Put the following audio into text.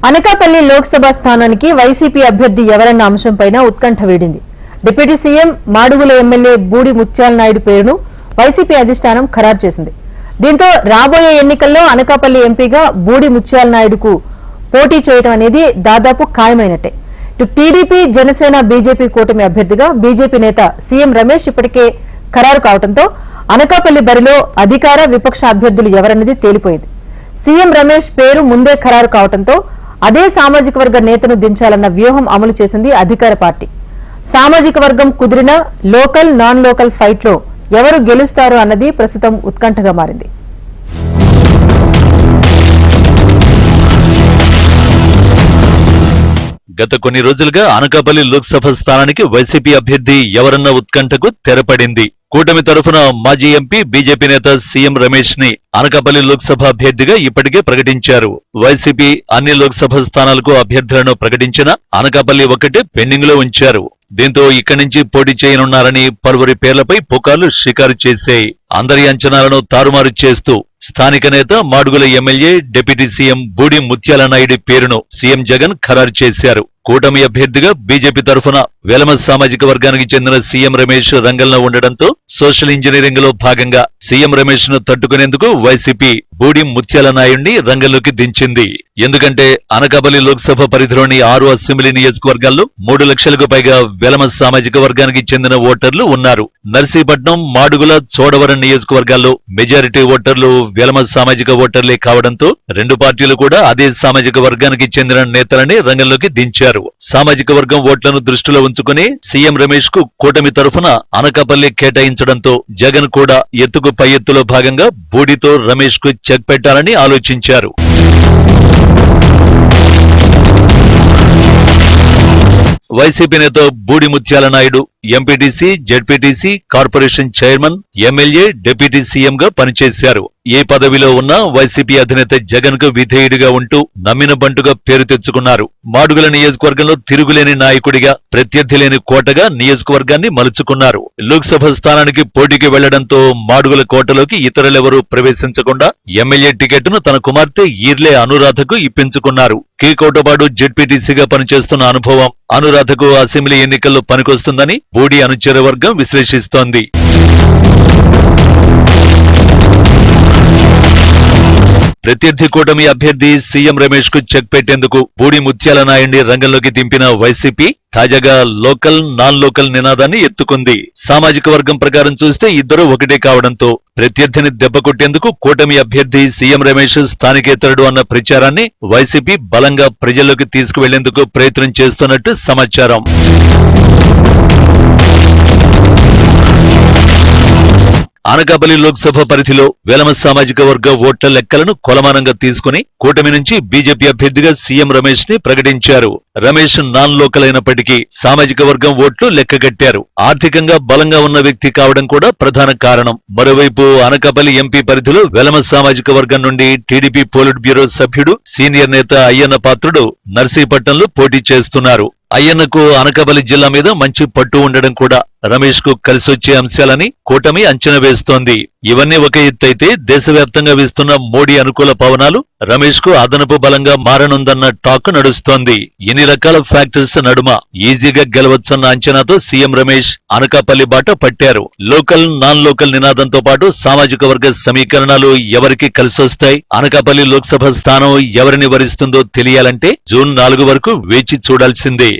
అనకాపల్లి లోక్సభ స్థానానికి వైసీపీ అభ్యర్థి ఎవరన్న అంశంపైన ఉత్కంఠ వీడింది. Deputy CM Madugula MLA Budi ముత్యాల నాయుడు పేరును వైసీపీ అధిష్టానం ఖరారు చేసింది. దీంతో రాబోయే ఎన్నికల్లో అనకాపల్లి ఎంపీగా బూడి ముత్యాల నాయుడుకు పోటీ చేయడం అనేది దాదాపు ఖాయమైనట్టే. ఇటు టీడీపీ, జనసేన, బీజేపీ కూటమి అభ్యర్థిగా బీజేపీ నేత సీఎం రమేష్ ఇప్పటికే ఖరారు కావడంతో అనకాపల్లి బరిలో అధికార, విపక్ష అభ్యర్థులు ఎవరన్నది తేలిపోయింది. సీఎం రమేష్ పేరు ముందే ఖరారు కావడంతో అదే సామాజిక వర్గ నేతను దించాలన్న వ్యూహం అమలు చేసింది అధికార పార్టీ. సామాజిక వర్గం కుదిరిన లోకల్, నాన్ లోకల్ ఫైట్ లో ఎవరు గెలుస్తారు అన్నది ప్రస్తుతం ఉత్కంఠగా మారింది. గత కొన్ని రోజులుగా అనకాపల్లి లోక్సభ స్థానానికి వైసీపీ అభ్యర్థి ఎవరన్న ఉత్కంఠకు తెరపడింది. కూటమి తరఫున మాజీ ఎంపీ, బీజేపీ నేత సీఎం రమేష్ ని అనకాపల్లి లోక్సభ అభ్యర్థిగా ఇప్పటికే ప్రకటించారు. వైసీపీ అన్ని లోక్సభ స్థానాలకు అభ్యర్థులను ప్రకటించినా అనకాపల్లి ఒక్కటే పెండింగ్ లో ఉంచారు. దీంతో ఇక్కడి నుంచి పోటీ చేయనున్నారని పలువురి పేర్లపై పుకార్లు షికారు చేశాయి. అందరి అంచనాలను తారుమారు చేస్తూ స్థానిక నేత Madugula MLA, deputy CM Budi ముత్యాల నాయుడు పేరును సీఎం జగన్ ఖరారు చేశారు. కూటమి అభ్యర్థిగా బీజేపీ తరఫున వెలమ సామాజిక వర్గానికి చెందిన సీఎం రమేష్ రంగంలో ఉండడంతో సోషల్ ఇంజనీరింగ్ లో భాగంగా సీఎం రమేష్ ను తట్టుకునేందుకు వైసీపీ బూడి ముత్యాల నాయుడిని రంగంలోకి దించింది. ఎందుకంటే అనకాపల్లి లోక్సభ పరిధిలోని 6 అసెంబ్లీ నియోజకవర్గాల్లో 3 లక్షలకు పైగా వెలమ సామాజిక వర్గానికి చెందిన ఓటర్లు ఉన్నారు. నర్సీపట్నం, మాడుగుల, చోడవరం నియోజకవర్గాల్లో మెజారిటీ ఓటర్లు వెలమ సామాజిక ఓటర్లే కావడంతో రెండు పార్టీలు కూడా అదే సామాజిక వర్గానికి చెందిన నేతలని రంగంలోకి దించారు. సామాజిక వర్గం ఓట్లను దృష్టిలో ఉంచుకుని సీఎం రమేష్ కు కూటమి తరఫున అనకాపల్లి కేటాయించడంతో జగన్ కూడా ఎత్తుకు పై ఎత్తులో భాగంగా బూడితో రమేష్ కు చెక్ పెట్టాలని ఆలోచించారు. వైసీపీ నేత బూడి ముత్యాల Naidu MPTC, ZPTC, corporation chairman, MLA, deputy CM గా పనిచేశారు. ఏ పదవిలో ఉన్నా వైసీపీ అధినేత జగన్ కు విధేయుడిగా ఉంటూ నమ్మిన బంటుగా పేరు తెచ్చుకున్నారు. మాడుగుల నియోజకవర్గంలో తిరుగులేని నాయకుడిగా, ప్రత్యర్థి లేని కోటగా నియోజకవర్గాన్ని మలుచుకున్నారు. లోక్సభ స్థానానికి పోటీకి వెళ్లడంతో మాడుగుల కోటలోకి ఇతరులెవరూ ప్రవేశించకుండా ఎమ్మెల్యే టికెట్ను తన కుమార్తె ఈర్లే అనురాధకు ఇప్పించుకున్నారు. కేకోటపాడు జెడ్పీటీసీగా పనిచేస్తున్న అనుభవం అనురాధకు అసెంబ్లీ ఎన్నికల్లో పనికొస్తుందని బూడి అనుచర వర్గం విశ్లేషిస్తోంది. ప్రత్యర్థి కూటమి అభ్యర్థి సీఎం రమేష్ కు చెక్ పెట్టేందుకు బూడి ముత్యాల నాయుడిని రంగంలోకి దింపిన వైసీపీ తాజాగా లోకల్, నాన్ లోకల్ నినాదాన్ని ఎత్తుకుంది. సామాజిక వర్గం ప్రకారం చూస్తే ఇద్దరు ఒకటే కావడంతో ప్రత్యర్థిని దెబ్బకొట్టేందుకు కూటమి అభ్యర్థి సీఎం రమేష్ స్థానికేతరుడు అన్న ప్రచారాన్ని వైసీపీ బలంగా ప్రజల్లోకి తీసుకువెళ్లేందుకు ప్రయత్నం చేస్తున్నట్టు సమాచారం. అనకాపల్లి లోక్సభ పరిధిలో వెలమ సామాజిక వర్గ ఓట్ల లెక్కలను కొలమానంగా తీసుకుని కూటమి నుంచి బీజేపీ అభ్యర్థిగా సీఎం రమేష్ ని ప్రకటించారు. రమేష్ నాన్ లోకల్ అయినప్పటికీ సామాజిక వర్గం ఓట్లు లెక్కగట్టారు. ఆర్థికంగా బలంగా ఉన్న వ్యక్తి కావడం కూడా ప్రధాన కారణం. మరోవైపు అనకాపల్లి ఎంపీ పరిధిలో వెలమ సామాజిక వర్గం నుండి టీడీపీ పోలిట్ బ్యూరో సభ్యుడు, సీనియర్ నేత అయ్యన్న పాత్రుడు నర్సీపట్నంలో పోటీ చేస్తున్నారు. అయ్యన్నకు అనకాపల్లి జిల్లా మీద మంచి పట్టు ఉండడం కూడా రమేష్ కు కలిసొచ్చే అంశాలని కూటమి అంచనా వేస్తోంది. ఇవన్నీ ఒక ఎత్తైతే దేశవ్యాప్తంగా వీస్తున్న మోడీ అనుకూల పవనాలు రమేష్ కు అదనపు బలంగా మారనుందన్న టాక్ నడుస్తోంది. ఎన్ని రకాల ఫ్యాక్టర్స్ నడుమ ఈజీగా గెలవచ్చన్న అంచనాతో సీఎం రమేష్ అనకాపల్లి బాట పట్టారు. లోకల్, నాన్ లోకల్ నినాదంతో పాటు సామాజిక వర్గ సమీకరణాలు ఎవరికి కలిసొస్తాయి, అనకాపల్లి లోక్సభ స్థానం ఎవరిని వరిస్తుందో తెలియాలంటే జూన్ 4 వరకు వేచి చూడాల్సిందే.